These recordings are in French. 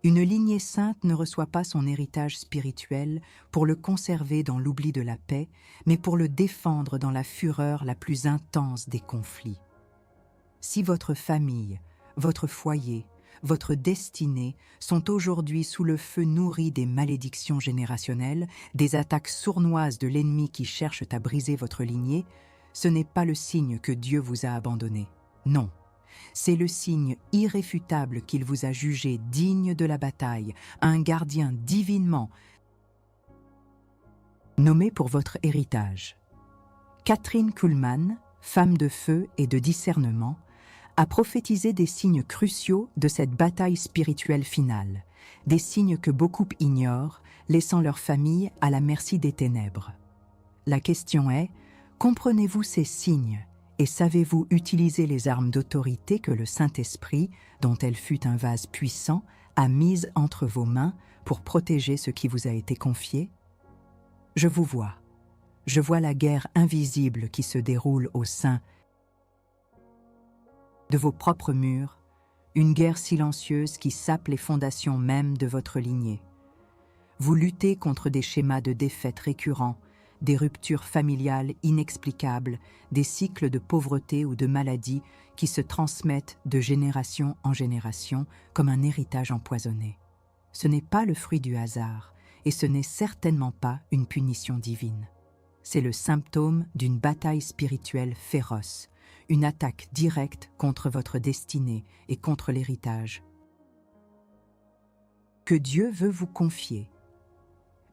Une lignée sainte ne reçoit pas son héritage spirituel pour le conserver dans l'oubli de la paix, mais pour le défendre dans la fureur la plus intense des conflits. Si votre famille, votre foyer, votre destinée sont aujourd'hui sous le feu nourri des malédictions générationnelles, des attaques sournoises de l'ennemi qui cherche à briser votre lignée, ce n'est pas le signe que Dieu vous a abandonné. Non. C'est le signe irréfutable qu'il vous a jugé digne de la bataille, un gardien divinement nommé pour votre héritage. Kathryn Kuhlman, femme de feu et de discernement, a prophétisé des signes cruciaux de cette bataille spirituelle finale, des signes que beaucoup ignorent, laissant leur famille à la merci des ténèbres. La question est, comprenez-vous ces signes ? Et savez-vous utiliser les armes d'autorité que le Saint-Esprit, dont elle fut un vase puissant, a mises entre vos mains pour protéger ce qui vous a été confié? Je vous vois. Je vois la guerre invisible qui se déroule au sein de vos propres murs, une guerre silencieuse qui sape les fondations mêmes de votre lignée. Vous luttez contre des schémas de défaite récurrents, des ruptures familiales inexplicables, des cycles de pauvreté ou de maladie qui se transmettent de génération en génération comme un héritage empoisonné. Ce n'est pas le fruit du hasard et ce n'est certainement pas une punition divine. C'est le symptôme d'une bataille spirituelle féroce, une attaque directe contre votre destinée et contre l'héritage que Dieu veut vous confier.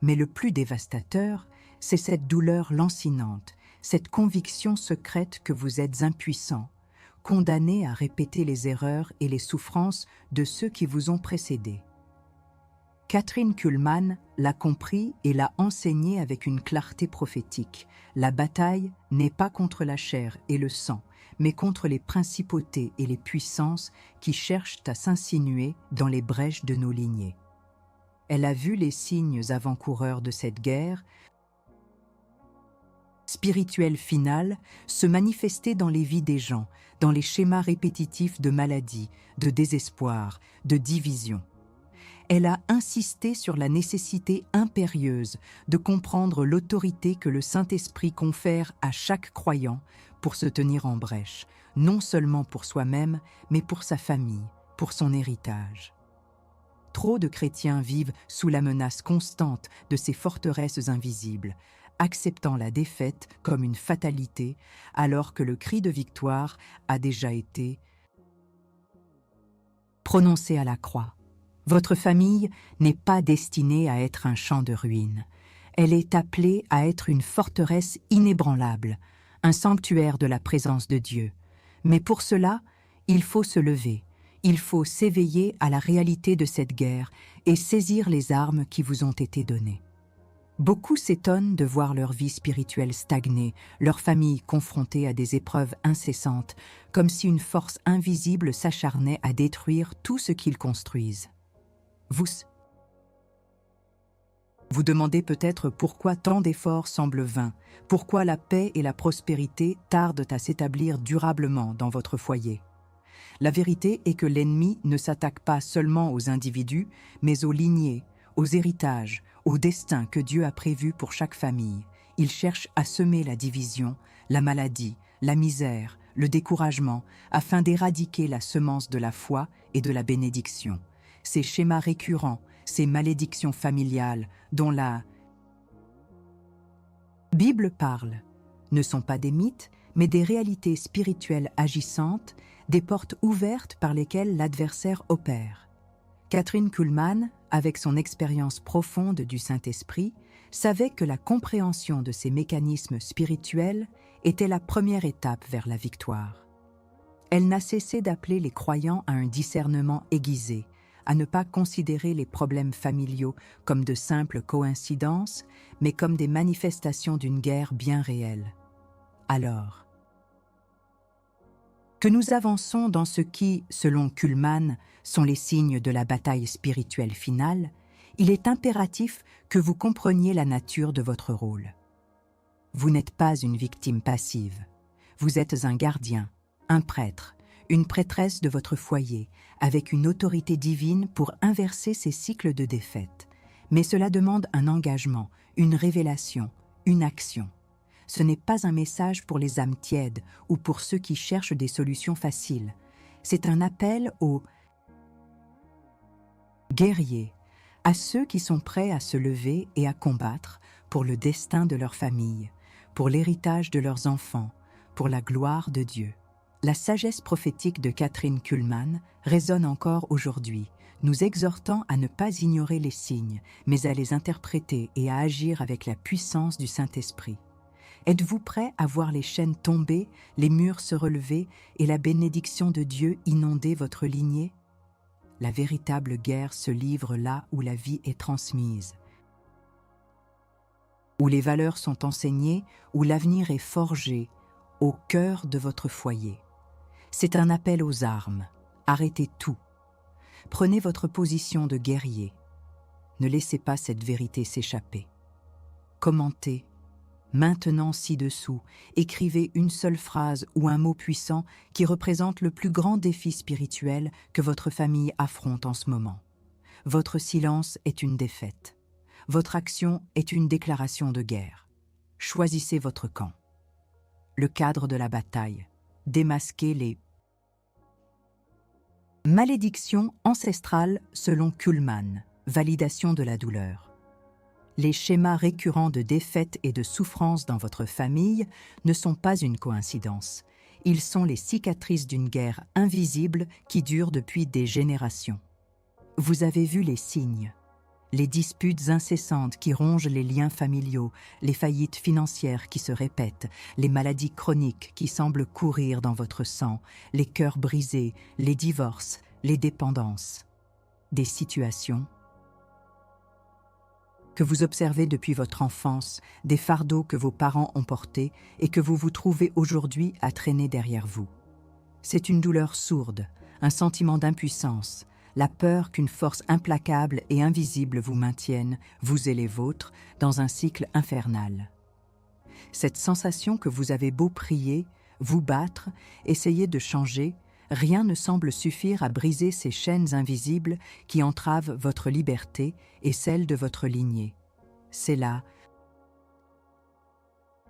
Mais le plus dévastateur, c'est cette douleur lancinante, cette conviction secrète que vous êtes impuissant, condamné à répéter les erreurs et les souffrances de ceux qui vous ont précédé. Kathryn Kuhlman l'a compris et l'a enseigné avec une clarté prophétique. La bataille n'est pas contre la chair et le sang, mais contre les principautés et les puissances qui cherchent à s'insinuer dans les brèches de nos lignées. Elle a vu les signes avant-coureurs de cette guerre spirituelle finale se manifester dans les vies des gens, dans les schémas répétitifs de maladie, de désespoir, de division. Elle a insisté sur la nécessité impérieuse de comprendre l'autorité que le Saint-Esprit confère à chaque croyant pour se tenir en brèche, non seulement pour soi-même, mais pour sa famille, pour son héritage. Trop de chrétiens vivent sous la menace constante de ces forteresses invisibles, acceptant la défaite comme une fatalité, alors que le cri de victoire a déjà été prononcé à la croix. Votre famille n'est pas destinée à être un champ de ruines. Elle est appelée à être une forteresse inébranlable, un sanctuaire de la présence de Dieu. Mais pour cela, il faut se lever, il faut s'éveiller à la réalité de cette guerre et saisir les armes qui vous ont été données. Beaucoup s'étonnent de voir leur vie spirituelle stagner, leur famille confrontée à des épreuves incessantes, comme si une force invisible s'acharnait à détruire tout ce qu'ils construisent. Vous demandez peut-être pourquoi tant d'efforts semblent vains, pourquoi la paix et la prospérité tardent à s'établir durablement dans votre foyer. La vérité est que l'ennemi ne s'attaque pas seulement aux individus, mais aux lignées, aux héritages, au destin que Dieu a prévu pour chaque famille. Il cherche à semer la division, la maladie, la misère, le découragement, afin d'éradiquer la semence de la foi et de la bénédiction. Ces schémas récurrents, ces malédictions familiales dont la Bible parle, ne sont pas des mythes, mais des réalités spirituelles agissantes, des portes ouvertes par lesquelles l'adversaire opère. Kathryn Kuhlman, avec son expérience profonde du Saint-Esprit, savait que la compréhension de ces mécanismes spirituels était la première étape vers la victoire. Elle n'a cessé d'appeler les croyants à un discernement aiguisé, à ne pas considérer les problèmes familiaux comme de simples coïncidences, mais comme des manifestations d'une guerre bien réelle. Alors, que nous avançons dans ce qui, selon Kuhlman, sont les signes de la bataille spirituelle finale, il est impératif que vous compreniez la nature de votre rôle. Vous n'êtes pas une victime passive. Vous êtes un gardien, un prêtre, une prêtresse de votre foyer, avec une autorité divine pour inverser ces cycles de défaite. Mais cela demande un engagement, une révélation, une action. Ce n'est pas un message pour les âmes tièdes ou pour ceux qui cherchent des solutions faciles. C'est un appel aux guerriers, à ceux qui sont prêts à se lever et à combattre pour le destin de leur famille, pour l'héritage de leurs enfants, pour la gloire de Dieu. La sagesse prophétique de Kathryn Kuhlman résonne encore aujourd'hui, nous exhortant à ne pas ignorer les signes, mais à les interpréter et à agir avec la puissance du Saint-Esprit. Êtes-vous prêt à voir les chaînes tomber, les murs se relever et la bénédiction de Dieu inonder votre lignée? La véritable guerre se livre là où la vie est transmise, où les valeurs sont enseignées, où l'avenir est forgé, au cœur de votre foyer. C'est un appel aux armes. Arrêtez tout. Prenez votre position de guerrier. Ne laissez pas cette vérité s'échapper. Commentez. Maintenant ci-dessous, écrivez une seule phrase ou un mot puissant qui représente le plus grand défi spirituel que votre famille affronte en ce moment. Votre silence est une défaite. Votre action est une déclaration de guerre. Choisissez votre camp. Le cadre de la bataille. Démasquez les malédictions ancestrales selon Kuhlman. Validation de la douleur. Les schémas récurrents de défaite et de souffrance dans votre famille ne sont pas une coïncidence. Ils sont les cicatrices d'une guerre invisible qui dure depuis des générations. Vous avez vu les signes. Les disputes incessantes qui rongent les liens familiaux, les faillites financières qui se répètent, les maladies chroniques qui semblent courir dans votre sang, les cœurs brisés, les divorces, les dépendances. Des situations que vous observez depuis votre enfance, des fardeaux que vos parents ont portés et que vous vous trouvez aujourd'hui à traîner derrière vous. C'est une douleur sourde, un sentiment d'impuissance, la peur qu'une force implacable et invisible vous maintienne, vous et les vôtres, dans un cycle infernal. Cette sensation que vous avez beau prier, vous battre, essayer de changer, rien ne semble suffire à briser ces chaînes invisibles qui entravent votre liberté et celle de votre lignée. C'est la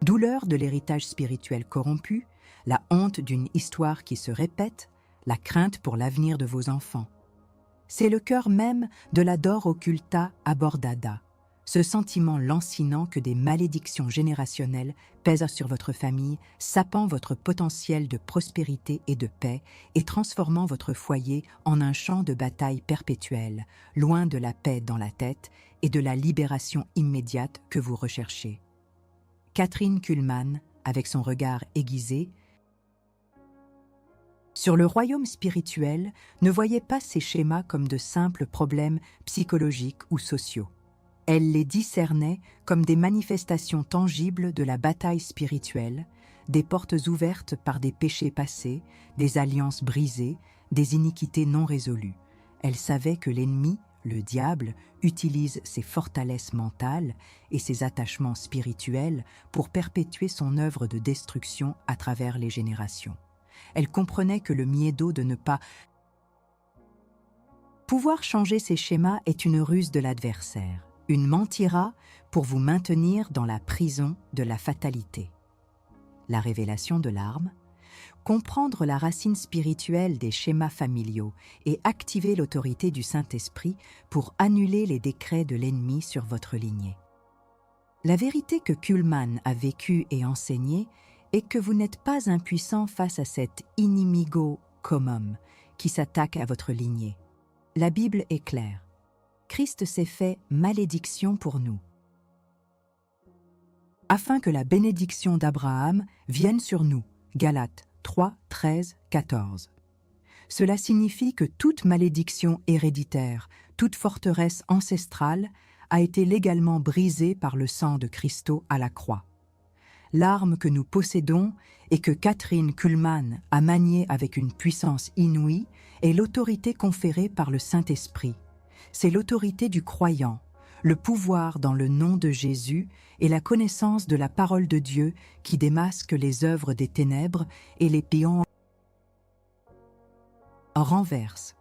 douleur de l'héritage spirituel corrompu, la honte d'une histoire qui se répète, la crainte pour l'avenir de vos enfants. C'est le cœur même de la Dor Occulta Abordada, ce sentiment lancinant que des malédictions générationnelles pèsent sur votre famille, sapant votre potentiel de prospérité et de paix et transformant votre foyer en un champ de bataille perpétuel, loin de la paix dans la tête et de la libération immédiate que vous recherchez. Kathryn Kuhlman, avec son regard aiguisé, sur le royaume spirituel, ne voyait pas ces schémas comme de simples problèmes psychologiques ou sociaux. Elle les discernait comme des manifestations tangibles de la bataille spirituelle, des portes ouvertes par des péchés passés, des alliances brisées, des iniquités non résolues. Elle savait que l'ennemi, le diable, utilise ses forteresses mentales et ses attachements spirituels pour perpétuer son œuvre de destruction à travers les générations. Elle comprenait que le miedo de ne pas pouvoir changer ces schémas est une ruse de l'adversaire, une mentira pour vous maintenir dans la prison de la fatalité. La révélation de l'arme, comprendre la racine spirituelle des schémas familiaux et activer l'autorité du Saint-Esprit pour annuler les décrets de l'ennemi sur votre lignée. La vérité que Kuhlman a vécue et enseignée est que vous n'êtes pas impuissant face à cet inimigo commun qui s'attaque à votre lignée. La Bible est claire. Christ s'est fait malédiction pour nous, afin que la bénédiction d'Abraham vienne sur nous. Galates 3, 13, 14. Cela signifie que toute malédiction héréditaire, toute forteresse ancestrale a été légalement brisée par le sang de Christ à la croix. L'arme que nous possédons et que Kathryn Kuhlman a maniée avec une puissance inouïe est l'autorité conférée par le Saint-Esprit. C'est l'autorité du croyant, le pouvoir dans le nom de Jésus et la connaissance de la parole de Dieu qui démasque les œuvres des ténèbres et les pillons renverse.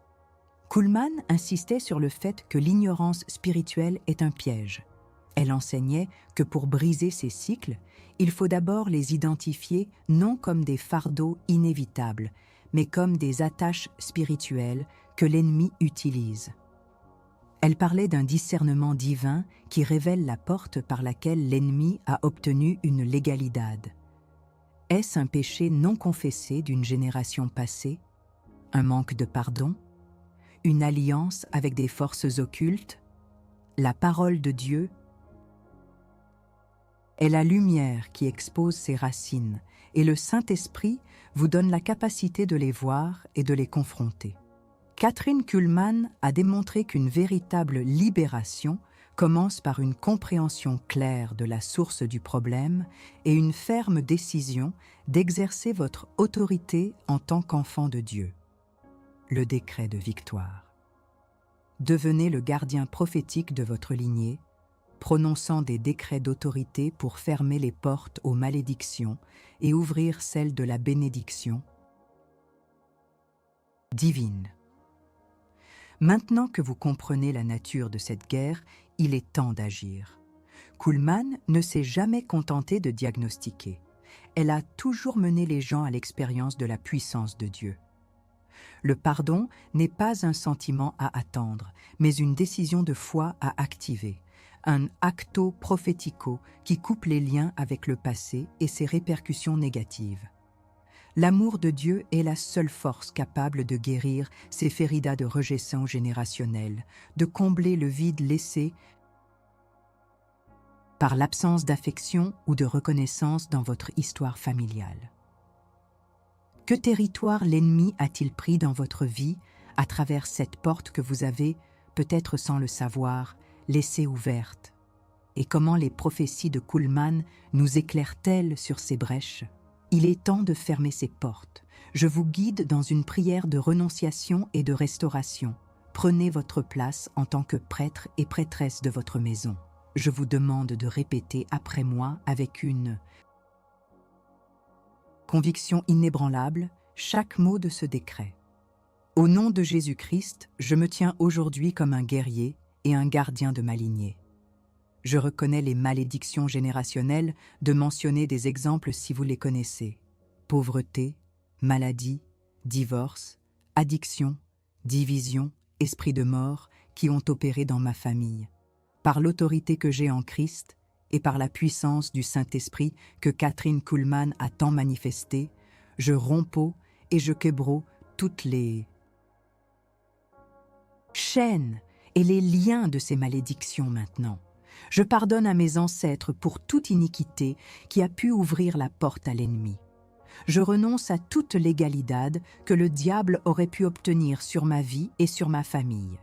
Kuhlmann insistait sur le fait que l'ignorance spirituelle est un piège. Elle enseignait que pour briser ces cycles, il faut d'abord les identifier non comme des fardeaux inévitables, mais comme des attaches spirituelles que l'ennemi utilise. Elle parlait d'un discernement divin qui révèle la porte par laquelle l'ennemi a obtenu une legalidad. Est-ce un péché non confessé d'une génération passée? Un manque de pardon? Une alliance avec des forces occultes? La parole de Dieu est la lumière qui expose ses racines, et le Saint-Esprit vous donne la capacité de les voir et de les confronter. Kathryn Kuhlmann a démontré qu'une véritable libération commence par une compréhension claire de la source du problème et une ferme décision d'exercer votre autorité en tant qu'enfant de Dieu. Le décret de victoire. Devenez le gardien prophétique de votre lignée, prononçant des décrets d'autorité pour fermer les portes aux malédictions et ouvrir celles de la bénédiction divine. Maintenant que vous comprenez la nature de cette guerre, il est temps d'agir. Kuhlmann ne s'est jamais contentée de diagnostiquer. Elle a toujours mené les gens à l'expérience de la puissance de Dieu. Le pardon n'est pas un sentiment à attendre, mais une décision de foi à activer, un acto prophetico qui coupe les liens avec le passé et ses répercussions négatives. L'amour de Dieu est la seule force capable de guérir ces féridas de rejection générationnelle, de combler le vide laissé par l'absence d'affection ou de reconnaissance dans votre histoire familiale. Que territoire l'ennemi a-t-il pris dans votre vie à travers cette porte que vous avez, peut-être sans le savoir, laissée ouverte? Et comment les prophéties de Kuhlmann nous éclairent-elles sur ces brèches? Il est temps de fermer ces portes. Je vous guide dans une prière de renonciation et de restauration. Prenez votre place en tant que prêtre et prêtresse de votre maison. Je vous demande de répéter après moi avec une conviction inébranlable chaque mot de ce décret. Au nom de Jésus-Christ, je me tiens aujourd'hui comme un guerrier et un gardien de ma lignée. Je reconnais les malédictions générationnelles de mentionner des exemples si vous les connaissez. Pauvreté, maladie, divorce, addiction, division, esprit de mort qui ont opéré dans ma famille. Par l'autorité que j'ai en Christ et par la puissance du Saint-Esprit que Kathryn Kuhlmann a tant manifestée, je romps et je québro toutes les chaînes et les liens de ces malédictions maintenant. Je pardonne à mes ancêtres pour toute iniquité qui a pu ouvrir la porte à l'ennemi. Je renonce à toute légalidad que le diable aurait pu obtenir sur ma vie et sur ma famille.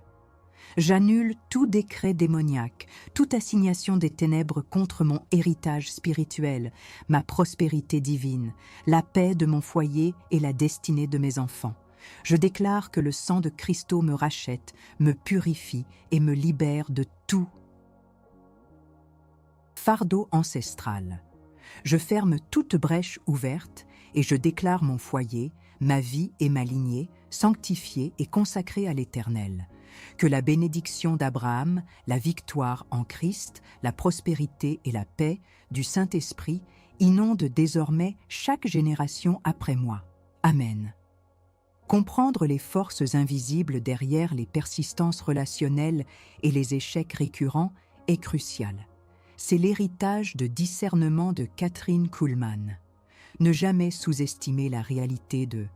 J'annule tout décret démoniaque, toute assignation des ténèbres contre mon héritage spirituel, ma prospérité divine, la paix de mon foyer et la destinée de mes enfants. Je déclare que le sang de Christ me rachète, me purifie et me libère de tout fardeau ancestral. Je ferme toute brèche ouverte et je déclare mon foyer, ma vie et ma lignée sanctifiés et consacrés à l'Éternel. Que la bénédiction d'Abraham, la victoire en Christ, la prospérité et la paix du Saint-Esprit inondent désormais chaque génération après moi. Amen. Comprendre les forces invisibles derrière les persistances relationnelles et les échecs récurrents est crucial. C'est l'héritage de discernement de Kathryn Kuhlmann. Ne jamais sous-estimer la réalité de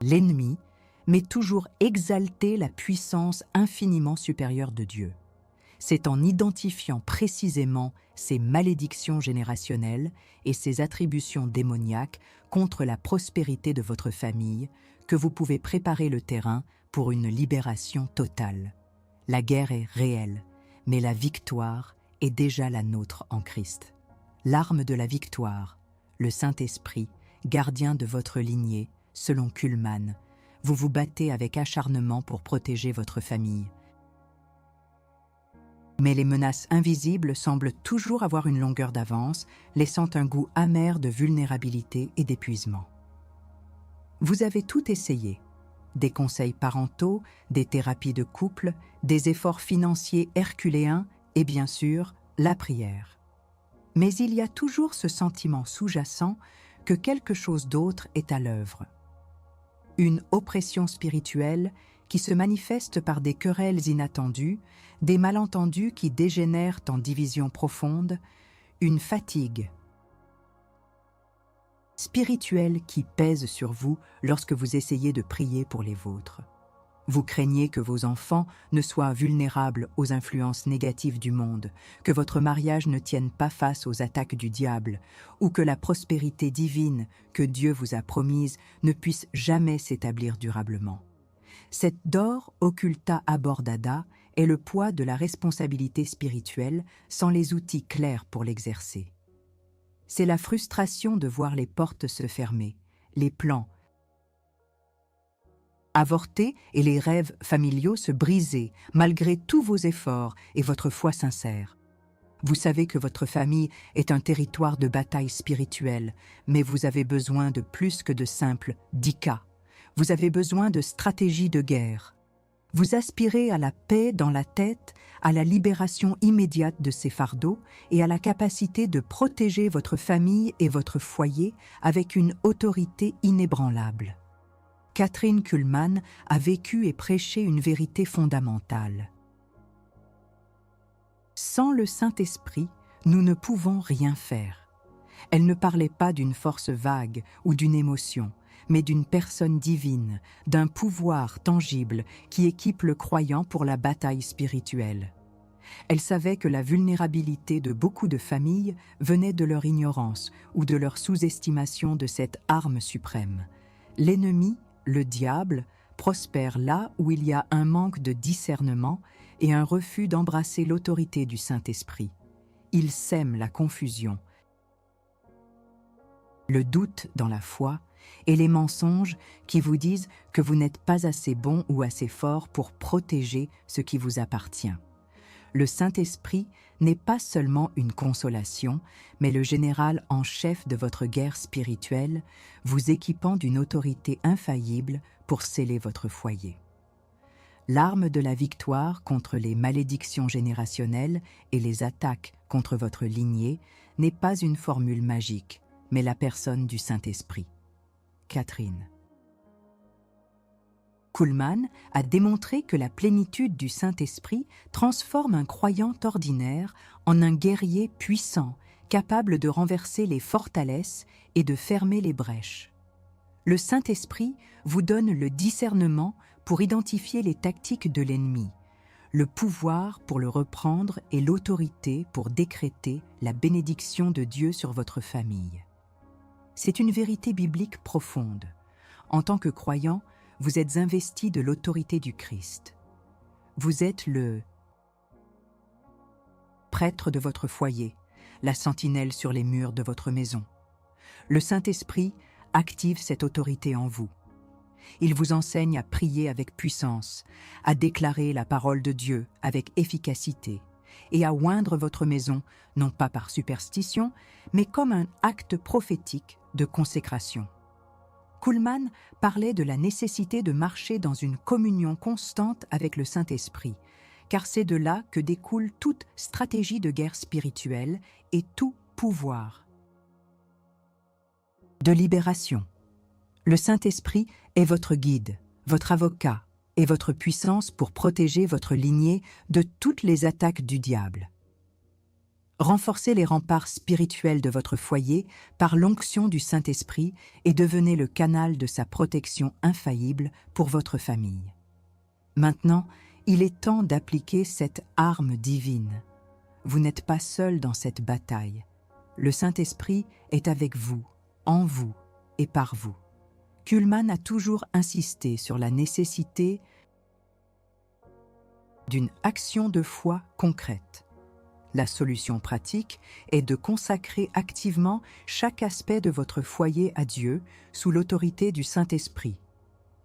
l'ennemi, mais toujours exalter la puissance infiniment supérieure de Dieu. C'est en identifiant précisément ces malédictions générationnelles et ces attributions démoniaques contre la prospérité de votre famille que vous pouvez préparer le terrain pour une libération totale. La guerre est réelle, mais la victoire est déjà la nôtre en Christ. L'arme de la victoire, le Saint-Esprit, gardien de votre lignée, selon Kuhlmann, vous vous battez avec acharnement pour protéger votre famille. Mais les menaces invisibles semblent toujours avoir une longueur d'avance, laissant un goût amer de vulnérabilité et d'épuisement. Vous avez tout essayé. Des conseils parentaux, des thérapies de couple, des efforts financiers herculéens et bien sûr, la prière. Mais il y a toujours ce sentiment sous-jacent que quelque chose d'autre est à l'œuvre. Une oppression spirituelle qui se manifeste par des querelles inattendues, des malentendus qui dégénèrent en divisions profondes, une fatigue spirituelle qui pèse sur vous lorsque vous essayez de prier pour les vôtres. Vous craignez que vos enfants ne soient vulnérables aux influences négatives du monde, que votre mariage ne tienne pas face aux attaques du diable, ou que la prospérité divine que Dieu vous a promise ne puisse jamais s'établir durablement. Cette dor occulta abordada est le poids de la responsabilité spirituelle sans les outils clairs pour l'exercer. C'est la frustration de voir les portes se fermer, les plans avorter et les rêves familiaux se briser malgré tous vos efforts et votre foi sincère. Vous savez que votre famille est un territoire de bataille spirituelle, mais vous avez besoin de plus que de simples dika. Vous avez besoin de stratégies de guerre. Vous aspirez à la paix dans la tête, à la libération immédiate de ces fardeaux et à la capacité de protéger votre famille et votre foyer avec une autorité inébranlable. Kathryn Kuhlman a vécu et prêché une vérité fondamentale. Sans le Saint-Esprit, nous ne pouvons rien faire. Elle ne parlait pas d'une force vague ou d'une émotion, mais d'une personne divine, d'un pouvoir tangible qui équipe le croyant pour la bataille spirituelle. Elle savait que la vulnérabilité de beaucoup de familles venait de leur ignorance ou de leur sous-estimation de cette arme suprême. L'ennemi, le diable, prospère là où il y a un manque de discernement et un refus d'embrasser l'autorité du Saint-Esprit. Il sème la confusion, le doute dans la foi et les mensonges qui vous disent que vous n'êtes pas assez bon ou assez fort pour protéger ce qui vous appartient. Le Saint-Esprit n'est pas seulement une consolation, mais le général en chef de votre guerre spirituelle, vous équipant d'une autorité infaillible pour sceller votre foyer. L'arme de la victoire contre les malédictions générationnelles et les attaques contre votre lignée n'est pas une formule magique, mais la personne du Saint-Esprit. Kathryn Kuhlman a démontré que la plénitude du Saint-Esprit transforme un croyant ordinaire en un guerrier puissant, capable de renverser les forteresses et de fermer les brèches. Le Saint-Esprit vous donne le discernement pour identifier les tactiques de l'ennemi, le pouvoir pour le reprendre et l'autorité pour décréter la bénédiction de Dieu sur votre famille. C'est une vérité biblique profonde. En tant que croyant, vous êtes investi de l'autorité du Christ. Vous êtes le prêtre de votre foyer, la sentinelle sur les murs de votre maison. Le Saint-Esprit active cette autorité en vous. Il vous enseigne à prier avec puissance, à déclarer la parole de Dieu avec efficacité et à oindre votre maison, non pas par superstition, mais comme un acte prophétique de consécration. Kuhlman parlait de la nécessité de marcher dans une communion constante avec le Saint-Esprit, car c'est de là que découle toute stratégie de guerre spirituelle et tout pouvoir de libération. Le Saint-Esprit est votre guide, votre avocat et votre puissance pour protéger votre lignée de toutes les attaques du diable. Renforcez les remparts spirituels de votre foyer par l'onction du Saint-Esprit et devenez le canal de sa protection infaillible pour votre famille. Maintenant, il est temps d'appliquer cette arme divine. Vous n'êtes pas seul dans cette bataille. Le Saint-Esprit est avec vous, en vous et par vous. Kuhlman a toujours insisté sur la nécessité d'une action de foi concrète. La solution pratique est de consacrer activement chaque aspect de votre foyer à Dieu sous l'autorité du Saint-Esprit.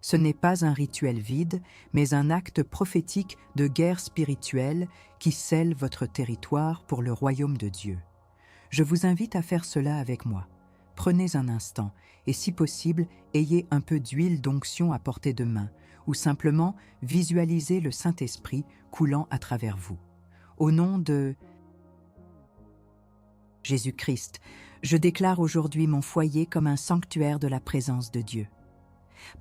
Ce n'est pas un rituel vide, mais un acte prophétique de guerre spirituelle qui scelle votre territoire pour le royaume de Dieu. Je vous invite à faire cela avec moi. prenez un instant et si possible, ayez un peu d'huile d'onction à portée de main ou simplement visualisez le Saint-Esprit coulant à travers vous. Au nom de Jésus-Christ, je déclare aujourd'hui mon foyer comme un sanctuaire de la présence de Dieu.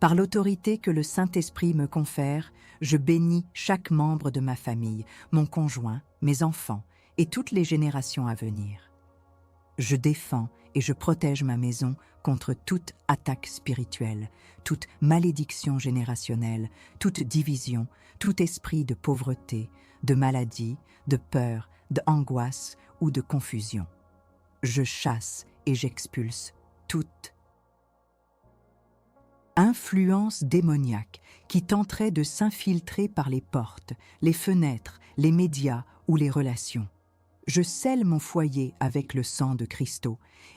Par l'autorité que le Saint-Esprit me confère, je bénis chaque membre de ma famille, mon conjoint, mes enfants et toutes les générations à venir. Je défends et je protège ma maison contre toute attaque spirituelle, toute malédiction générationnelle, toute division, tout esprit de pauvreté, de maladie, de peur, d'angoisse ou de confusion. Je chasse et j'expulse toute influence démoniaque qui tenterait de s'infiltrer par les portes, les fenêtres, les médias ou les relations. Je scelle mon foyer avec le sang de Christ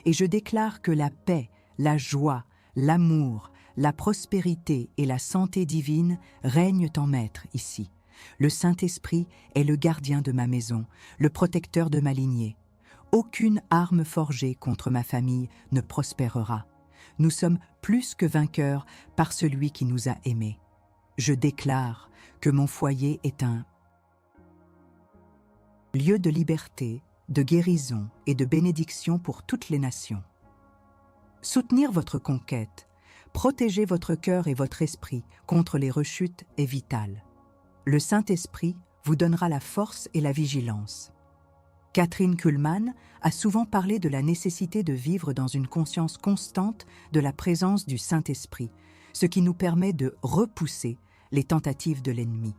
et je déclare que la paix, la joie, l'amour, la prospérité et la santé divine règnent en maître ici. Le Saint-Esprit est le gardien de ma maison, le protecteur de ma lignée. Aucune arme forgée contre ma famille ne prospérera. Nous sommes plus que vainqueurs par celui qui nous a aimés. Je déclare que mon foyer est un lieu de liberté, de guérison et de bénédiction pour toutes les nations. Soutenir votre conquête, protéger votre cœur et votre esprit contre les rechutes est vital. Le Saint-Esprit vous donnera la force et la vigilance. Kathryn Kuhlman a souvent parlé de la nécessité de vivre dans une conscience constante de la présence du Saint-Esprit, ce qui nous permet de repousser les tentatives de l'ennemi.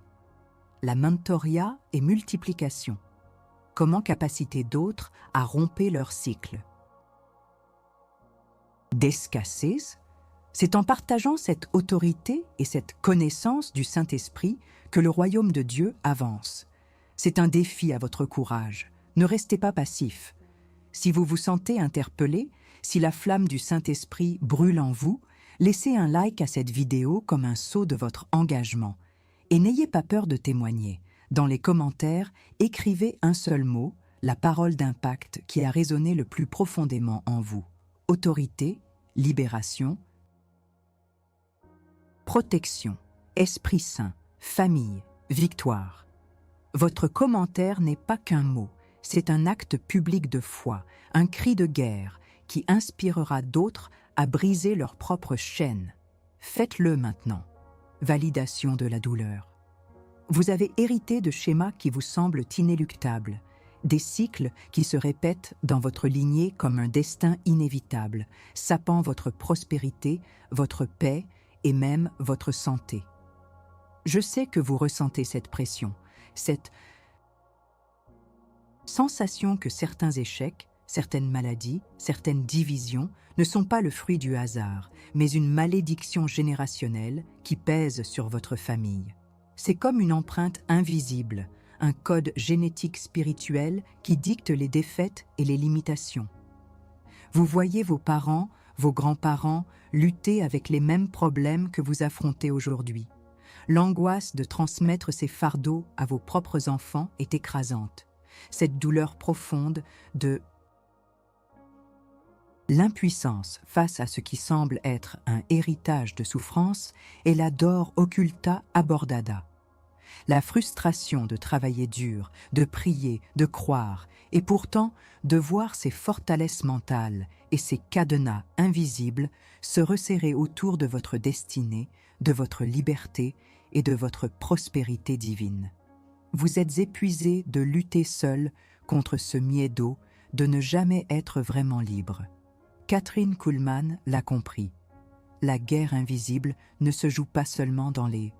La mentoria et multiplication. Comment capaciter d'autres à rompre leur cycle. Descasses, c'est en partageant cette autorité et cette connaissance du Saint-Esprit que le royaume de Dieu avance. C'est un défi à votre courage. Ne restez pas passif. Si vous vous sentez interpellé, si la flamme du Saint-Esprit brûle en vous, laissez un like à cette vidéo comme un sceau de votre engagement. Et n'ayez pas peur de témoigner. Dans les commentaires, écrivez un seul mot, la parole d'impact qui a résonné le plus profondément en vous. Autorité, libération, protection, Esprit Saint, famille, victoire. Votre commentaire n'est pas qu'un mot, c'est un acte public de foi, un cri de guerre qui inspirera d'autres à briser leurs propres chaînes. Faites-le maintenant. Validation de la douleur. Vous avez hérité de schémas qui vous semblent inéluctables, des cycles qui se répètent dans votre lignée comme un destin inévitable, sapant votre prospérité, votre paix et même votre santé. Je sais que vous ressentez cette pression, cette sensation que certains échecs, certaines maladies, certaines divisions ne sont pas le fruit du hasard, mais une malédiction générationnelle qui pèse sur votre famille. C'est comme une empreinte invisible, un code génétique spirituel qui dicte les défaites et les limitations. Vous voyez vos parents, vos grands-parents lutter avec les mêmes problèmes que vous affrontez aujourd'hui. L'angoisse de transmettre ces fardeaux à vos propres enfants est écrasante. Cette douleur profonde de l'impuissance face à ce qui semble être un héritage de souffrance est la dor occulta abordada. La frustration de travailler dur, de prier, de croire, et pourtant de voir ces forteresses mentales et ces cadenas invisibles se resserrer autour de votre destinée, de votre liberté et de votre prospérité divine. Vous êtes épuisé de lutter seul contre ce miedo, de ne jamais être vraiment libre. Kathryn Kuhlman l'a compris. La guerre invisible ne se joue pas seulement dans les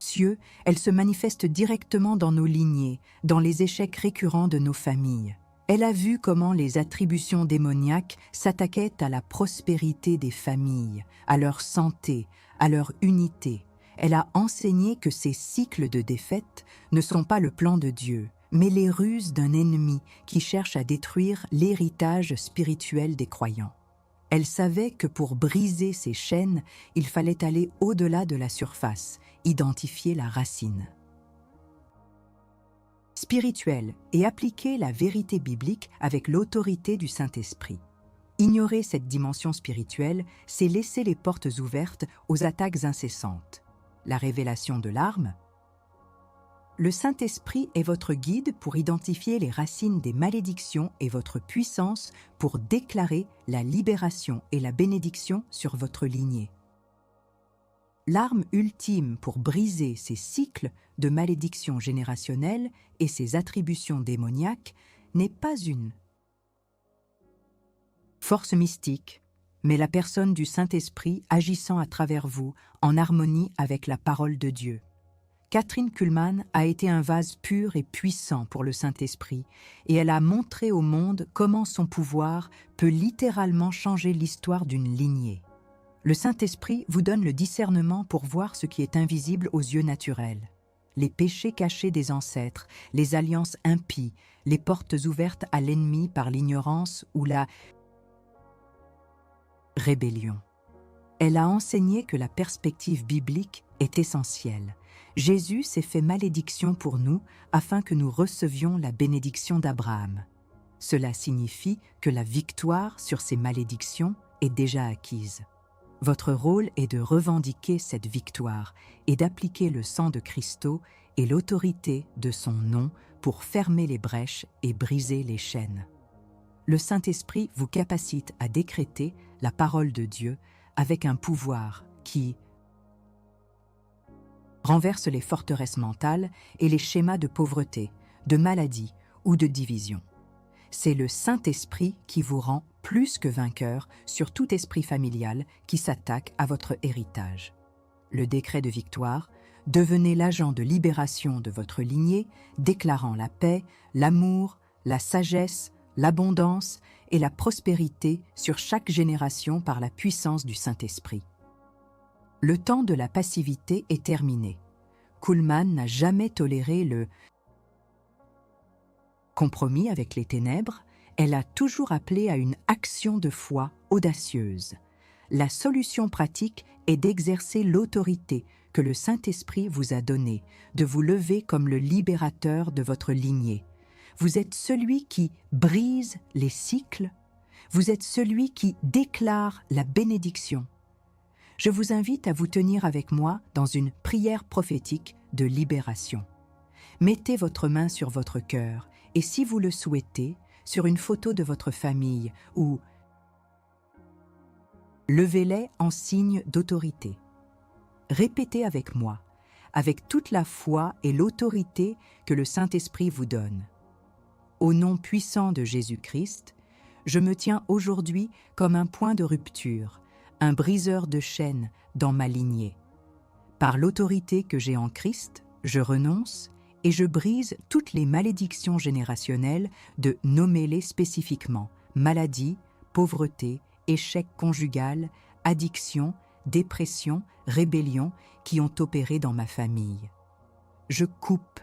cieux, elle se manifeste directement dans nos lignées, dans les échecs récurrents de nos familles. Elle a vu comment les attributions démoniaques s'attaquaient à la prospérité des familles, à leur santé, à leur unité. Elle a enseigné que ces cycles de défaite ne sont pas le plan de Dieu, mais les ruses d'un ennemi qui cherche à détruire l'héritage spirituel des croyants. Elle savait que pour briser ces chaînes, il fallait aller au-delà de la surface, identifier la racine. spirituelle et appliquer la vérité biblique avec l'autorité du Saint-Esprit. Ignorer cette dimension spirituelle, c'est laisser les portes ouvertes aux attaques incessantes. La révélation de l'arme. Le Saint-Esprit est votre guide pour identifier les racines des malédictions et votre puissance pour déclarer la libération et la bénédiction sur votre lignée. L'arme ultime pour briser ces cycles de malédiction générationnelle et ces attributions démoniaques n'est pas une force mystique, mais la personne du Saint-Esprit agissant à travers vous en harmonie avec la parole de Dieu. Kathryn Kuhlman a été un vase pur et puissant pour le Saint-Esprit et elle a montré au monde comment son pouvoir peut littéralement changer l'histoire d'une lignée. Le Saint-Esprit vous donne le discernement pour voir ce qui est invisible aux yeux naturels. Les péchés cachés des ancêtres, les alliances impies, les portes ouvertes à l'ennemi par l'ignorance ou la rébellion. Elle a enseigné que la perspective biblique est essentielle. Jésus s'est fait malédiction pour nous afin que nous recevions la bénédiction d'Abraham. Cela signifie que la victoire sur ces malédictions est déjà acquise. Votre rôle est de revendiquer cette victoire et d'appliquer le sang de Christ et l'autorité de son nom pour fermer les brèches et briser les chaînes. Le Saint-Esprit vous capacite à décréter la parole de Dieu avec un pouvoir qui renverse les forteresses mentales et les schémas de pauvreté, de maladie ou de division. C'est le Saint-Esprit qui vous rend plus que vainqueur sur tout esprit familial qui s'attaque à votre héritage. Le décret de victoire, devenez l'agent de libération de votre lignée, déclarant la paix, l'amour, la sagesse, l'abondance et la prospérité sur chaque génération par la puissance du Saint-Esprit. Le temps de la passivité est terminé. Kuhlman n'a jamais toléré le compromis avec les ténèbres, elle a toujours appelé à une action de foi audacieuse. La solution pratique est d'exercer l'autorité que le Saint-Esprit vous a donnée, de vous lever comme le libérateur de votre lignée. Vous êtes celui qui brise les cycles, vous êtes celui qui déclare la bénédiction. Je vous invite à vous tenir avec moi dans une prière prophétique de libération. Mettez votre main sur votre cœur et si vous le souhaitez, sur une photo de votre famille ou levez-les en signe d'autorité. Répétez avec moi, avec toute la foi et l'autorité que le Saint-Esprit vous donne. Au nom puissant de Jésus-Christ, je me tiens aujourd'hui comme un point de rupture, un briseur de chaînes dans ma lignée. Par l'autorité que j'ai en Christ, je renonce et je brise toutes les malédictions générationnelles de nommer-les spécifiquement maladie, pauvreté, échec conjugal, addiction, dépression, rébellion qui ont opéré dans ma famille. Je coupe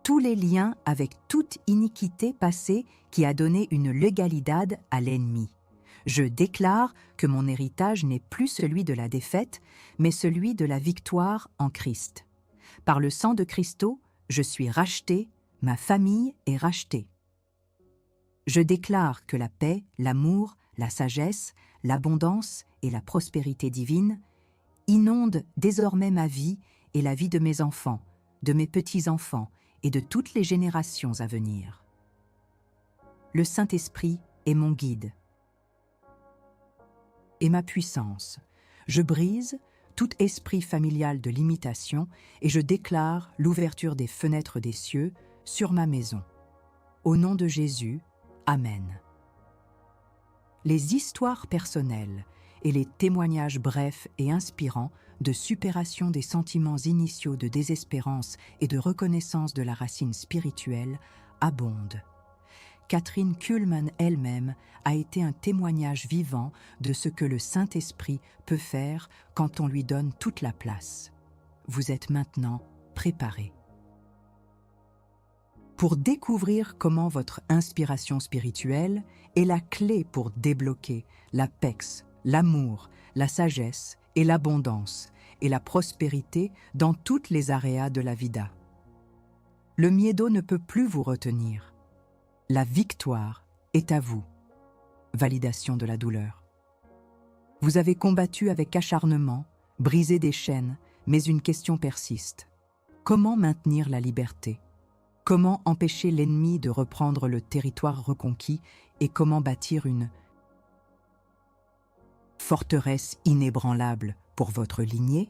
tous les liens avec toute iniquité passée qui a donné une legalidad à l'ennemi. Je déclare que mon héritage n'est plus celui de la défaite, mais celui de la victoire en Christ. Par le sang de Christ, je suis racheté, ma famille est rachetée. Je déclare que la paix, l'amour, la sagesse, l'abondance et la prospérité divine inondent désormais ma vie et la vie de mes enfants, de mes petits-enfants et de toutes les générations à venir. Le Saint-Esprit est mon guide et ma puissance. Je brise tout esprit familial de limitation et je déclare l'ouverture des fenêtres des cieux sur ma maison. Au nom de Jésus, Amen. Les histoires personnelles et les témoignages brefs et inspirants de supération des sentiments initiaux de désespérance et de reconnaissance de la racine spirituelle abondent. Kathryn Kuhlman elle-même a été un témoignage vivant de ce que le Saint-Esprit peut faire quand on lui donne toute la place. Vous êtes maintenant préparés. Pour découvrir comment votre inspiration spirituelle est la clé pour débloquer la paix, l'amour, la sagesse et l'abondance et la prospérité dans toutes les aréas de la vida. Le miedo ne peut plus vous retenir. La victoire est à vous. Validation de la douleur. Vous avez combattu avec acharnement, brisé des chaînes, mais une question persiste. Comment maintenir la liberté? Comment empêcher l'ennemi de reprendre le territoire reconquis et comment bâtir une forteresse inébranlable pour votre lignée?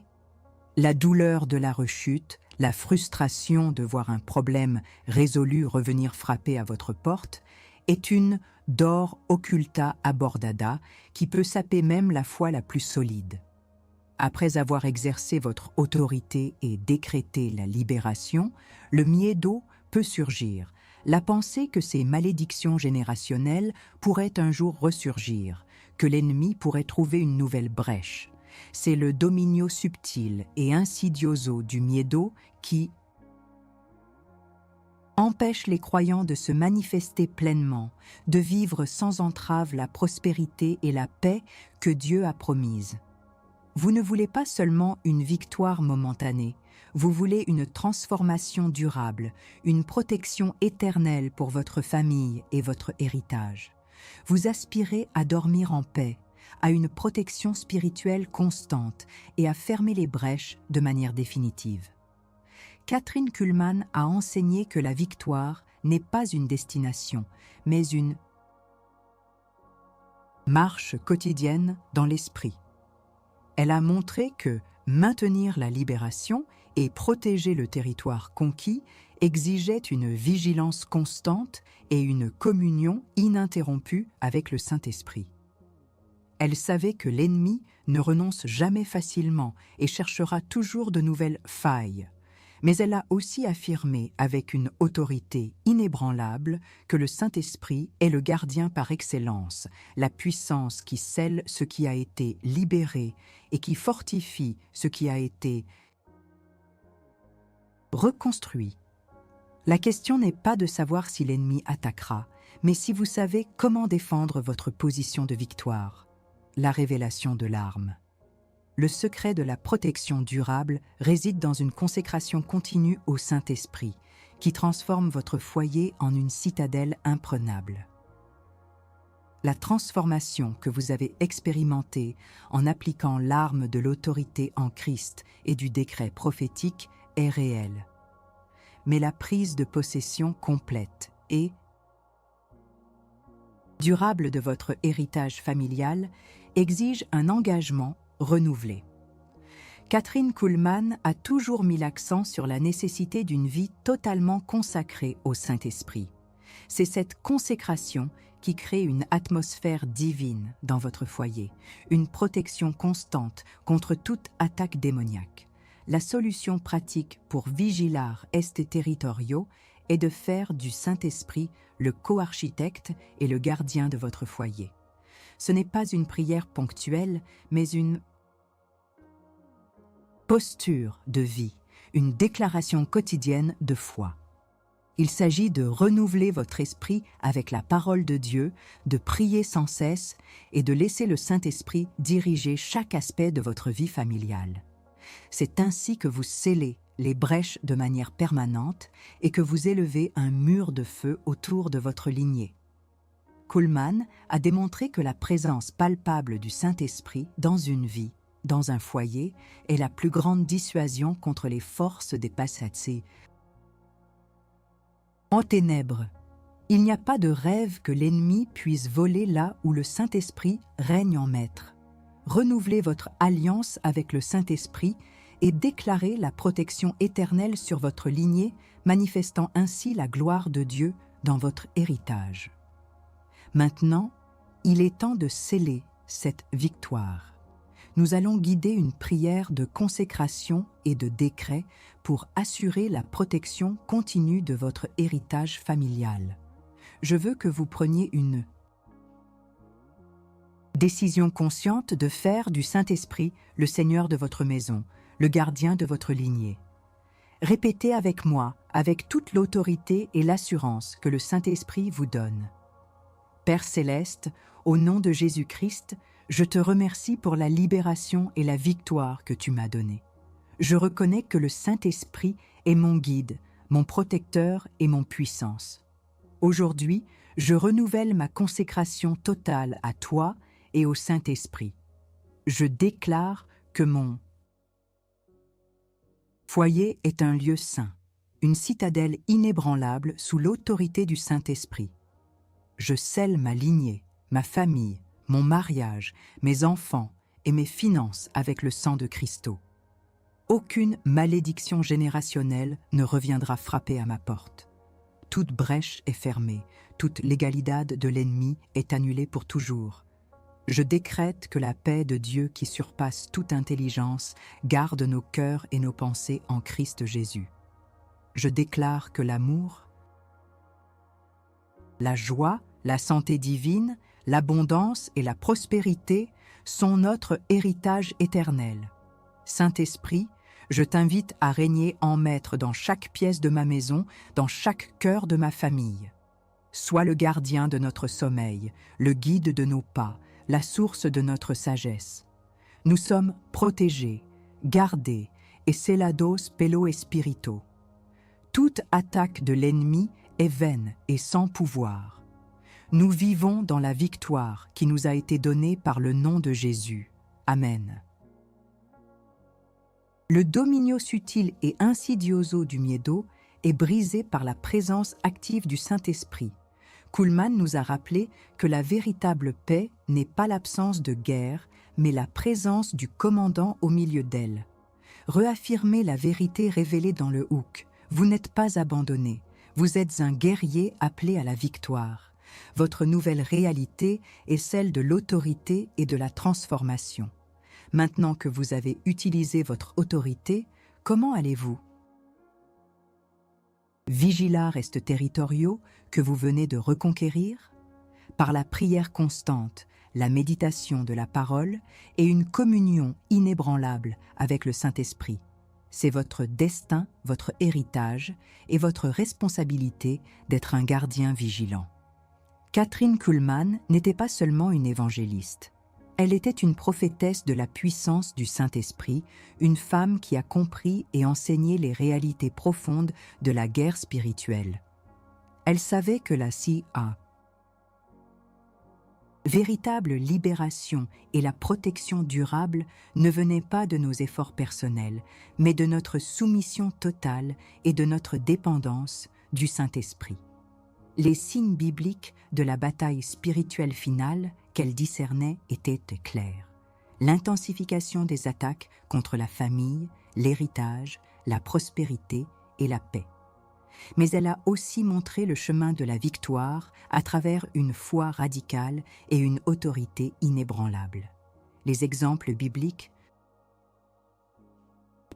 La douleur de la rechute, la frustration de voir un problème résolu revenir frapper à votre porte, est une dor occulta abordada qui peut saper même la foi la plus solide. Après avoir exercé votre autorité et décrété la libération, le miedo peut surgir, la pensée que ces malédictions générationnelles pourraient un jour ressurgir, que l'ennemi pourrait trouver une nouvelle brèche. C'est le dominio subtil et insidioso du miedo qui empêche les croyants de se manifester pleinement, de vivre sans entrave la prospérité et la paix que Dieu a promises. Vous ne voulez pas seulement une victoire momentanée, vous voulez une transformation durable, une protection éternelle pour votre famille et votre héritage. Vous aspirez à dormir en paix, à une protection spirituelle constante et à fermer les brèches de manière définitive. Kathryn Kuhlman a enseigné que la victoire n'est pas une destination, mais une marche quotidienne dans l'esprit. Elle a montré que maintenir la libération et protéger le territoire conquis exigeait une vigilance constante et une communion ininterrompue avec le Saint-Esprit. Elle savait que l'ennemi ne renonce jamais facilement et cherchera toujours de nouvelles failles. Mais elle a aussi affirmé avec une autorité inébranlable que le Saint-Esprit est le gardien par excellence, la puissance qui scelle ce qui a été libéré et qui fortifie ce qui a été reconstruit. La question n'est pas de savoir si l'ennemi attaquera, mais si vous savez comment défendre votre position de victoire. La révélation de l'arme. Le secret de la protection durable réside dans une consécration continue au Saint-Esprit, qui transforme votre foyer en une citadelle imprenable. La transformation que vous avez expérimentée en appliquant l'arme de l'autorité en Christ et du décret prophétique est réelle. Mais la prise de possession complète et durable de votre héritage familial exige un engagement renouvelé. Kathryn Kuhlman a toujours mis l'accent sur la nécessité d'une vie totalement consacrée au Saint-Esprit. C'est cette consécration qui crée une atmosphère divine dans votre foyer, une protection constante contre toute attaque démoniaque. La solution pratique pour vigilar est territorio est de faire du Saint-Esprit le co-architecte et le gardien de votre foyer. Ce n'est pas une prière ponctuelle, mais une posture de vie, une déclaration quotidienne de foi. Il s'agit de renouveler votre esprit avec la parole de Dieu, de prier sans cesse et de laisser le Saint-Esprit diriger chaque aspect de votre vie familiale. C'est ainsi que vous scellez les brèches de manière permanente et que vous élevez un mur de feu autour de votre lignée. Kuhlman a démontré que la présence palpable du Saint-Esprit dans une vie, dans un foyer, est la plus grande dissuasion contre les forces des passagers en ténèbres. Il n'y a pas de rêve que l'ennemi puisse voler là où le Saint-Esprit règne en maître. Renouvelez votre alliance avec le Saint-Esprit et déclarez la protection éternelle sur votre lignée, manifestant ainsi la gloire de Dieu dans votre héritage. Maintenant, il est temps de sceller cette victoire. Nous allons guider une prière de consécration et de décret pour assurer la protection continue de votre héritage familial. Je veux que vous preniez une décision consciente de faire du Saint-Esprit le Seigneur de votre maison, le gardien de votre lignée. Répétez avec moi, avec toute l'autorité et l'assurance que le Saint-Esprit vous donne. Père céleste, au nom de Jésus-Christ, je te remercie pour la libération et la victoire que tu m'as donnée. Je reconnais que le Saint-Esprit est mon guide, mon protecteur et mon puissance. Aujourd'hui, je renouvelle ma consécration totale à toi et au Saint-Esprit. Je déclare que mon foyer est un lieu saint, une citadelle inébranlable sous l'autorité du Saint-Esprit. Je scelle ma lignée, ma famille, mon mariage, mes enfants et mes finances avec le sang de Christ. Aucune malédiction générationnelle ne reviendra frapper à ma porte. Toute brèche est fermée, toute légalidad de l'ennemi est annulée pour toujours. Je décrète que la paix de Dieu qui surpasse toute intelligence garde nos cœurs et nos pensées en Christ Jésus. Je déclare que l'amour, la joie, la santé divine, l'abondance et la prospérité sont notre héritage éternel. Saint-Esprit, je t'invite à régner en maître dans chaque pièce de ma maison, dans chaque cœur de ma famille. Sois le gardien de notre sommeil, le guide de nos pas, la source de notre sagesse. Nous sommes protégés, gardés, et celados pelo espirito. Toute attaque de l'ennemi est vaine et sans pouvoir. Nous vivons dans la victoire qui nous a été donnée par le nom de Jésus. Amen. Le dominio subtil et insidioso du miedo est brisé par la présence active du Saint-Esprit. Kuhlmann nous a rappelé que la véritable paix n'est pas l'absence de guerre, mais la présence du commandant au milieu d'elle. Réaffirmez la vérité révélée dans le Hook. Vous n'êtes pas abandonné. Vous êtes un guerrier appelé à la victoire. Votre nouvelle réalité est celle de l'autorité et de la transformation. Maintenant que vous avez utilisé votre autorité, comment allez-vous? Vigilar est territorio que vous venez de reconquérir? Par la prière constante, la méditation de la parole et une communion inébranlable avec le Saint-Esprit. C'est votre destin, votre héritage et votre responsabilité d'être un gardien vigilant. Kathryn Kuhlmann n'était pas seulement une évangéliste. Elle était une prophétesse de la puissance du Saint-Esprit, une femme qui a compris et enseigné les réalités profondes de la guerre spirituelle. Elle savait que la véritable libération et la protection durable ne venaient pas de nos efforts personnels, mais de notre soumission totale et de notre dépendance du Saint-Esprit. Les signes bibliques de la bataille spirituelle finale qu'elle discernait étaient clairs. L'intensification des attaques contre la famille, l'héritage, la prospérité et la paix. Mais elle a aussi montré le chemin de la victoire à travers une foi radicale et une autorité inébranlable. Les exemples bibliques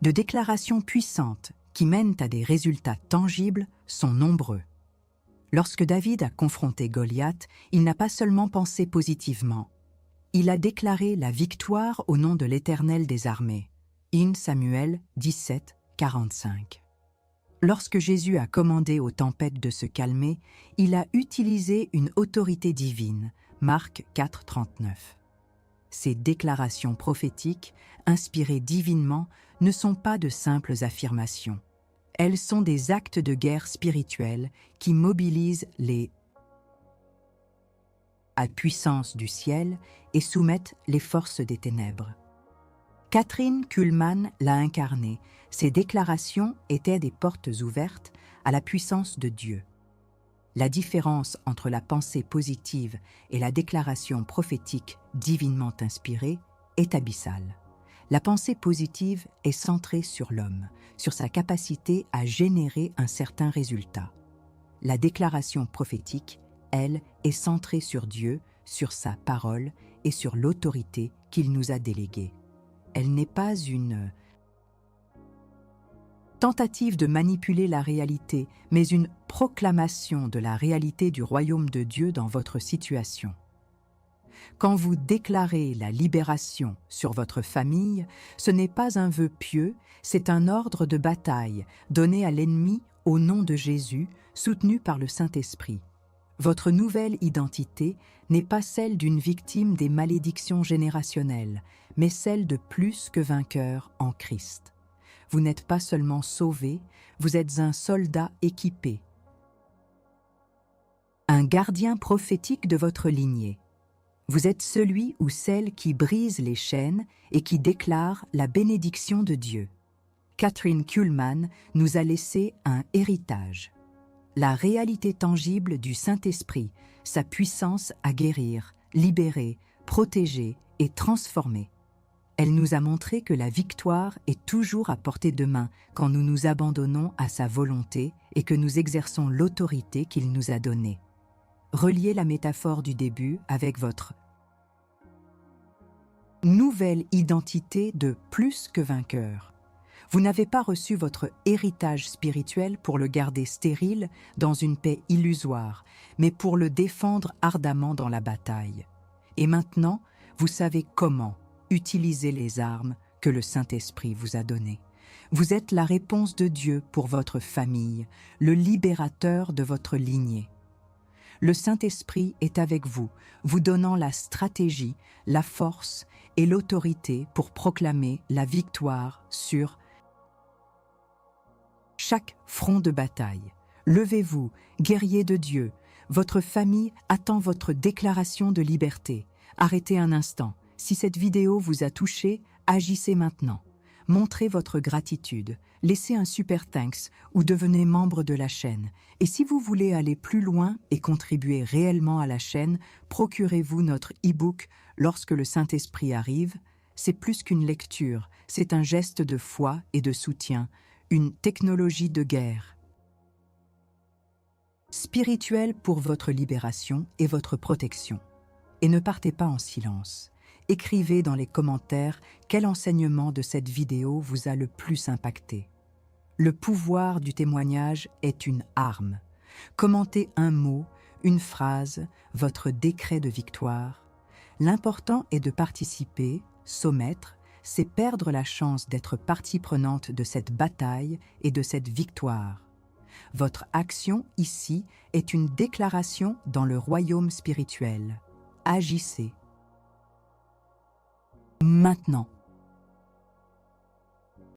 de déclarations puissantes qui mènent à des résultats tangibles sont nombreux. Lorsque David a confronté Goliath, il n'a pas seulement pensé positivement. Il a déclaré la victoire au nom de l'Éternel des armées. 1 Samuel 17, 45. Lorsque Jésus a commandé aux tempêtes de se calmer, il a utilisé une autorité divine. Marc 4, 39. Ces déclarations prophétiques, inspirées divinement, ne sont pas de simples affirmations. Elles sont des actes de guerre spirituelle qui mobilisent la puissance du ciel et soumettent les forces des ténèbres. Kathryn Kuhlmann l'a incarné. Ses déclarations étaient des portes ouvertes à la puissance de Dieu. La différence entre la pensée positive et la déclaration prophétique divinement inspirée est abyssale. La pensée positive est centrée sur l'homme, sur sa capacité à générer un certain résultat. La déclaration prophétique, elle, est centrée sur Dieu, sur sa parole et sur l'autorité qu'il nous a déléguée. Elle n'est pas une tentative de manipuler la réalité, mais une proclamation de la réalité du royaume de Dieu dans votre situation. Quand vous déclarez la libération sur votre famille, ce n'est pas un vœu pieux, c'est un ordre de bataille donné à l'ennemi au nom de Jésus, soutenu par le Saint-Esprit. Votre nouvelle identité n'est pas celle d'une victime des malédictions générationnelles, mais celle de plus que vainqueur en Christ. Vous n'êtes pas seulement sauvé, vous êtes un soldat équipé. Un gardien prophétique de votre lignée. Vous êtes celui ou celle qui brise les chaînes et qui déclare la bénédiction de Dieu. Kathryn Kuhlman nous a laissé un héritage. La réalité tangible du Saint-Esprit, sa puissance à guérir, libérer, protéger et transformer. Elle nous a montré que la victoire est toujours à portée de main quand nous nous abandonnons à sa volonté et que nous exerçons l'autorité qu'il nous a donnée. Reliez la métaphore du début avec votre nouvelle identité de plus que vainqueur. Vous n'avez pas reçu votre héritage spirituel pour le garder stérile dans une paix illusoire, mais pour le défendre ardemment dans la bataille. Et maintenant, vous savez comment utiliser les armes que le Saint-Esprit vous a données. Vous êtes la réponse de Dieu pour votre famille, le libérateur de votre lignée. Le Saint-Esprit est avec vous, vous donnant la stratégie, la force et l'autorité pour proclamer la victoire sur chaque front de bataille. Levez-vous, guerriers de Dieu. Votre famille attend votre déclaration de liberté. Arrêtez un instant. Si cette vidéo vous a touché, agissez maintenant. Montrez votre gratitude, laissez un super thanks ou devenez membre de la chaîne. Et si vous voulez aller plus loin et contribuer réellement à la chaîne, procurez-vous notre e-book « Lorsque le Saint-Esprit arrive ». C'est plus qu'une lecture, c'est un geste de foi et de soutien, une technologie de guerre. Spirituelle pour votre libération et votre protection. Et ne partez pas en silence. Écrivez dans les commentaires quel enseignement de cette vidéo vous a le plus impacté. Le pouvoir du témoignage est une arme. Commentez un mot, une phrase, votre décret de victoire. L'important est de participer, soumettre, c'est perdre la chance d'être partie prenante de cette bataille et de cette victoire. Votre action ici est une déclaration dans le royaume spirituel. Agissez. Maintenant.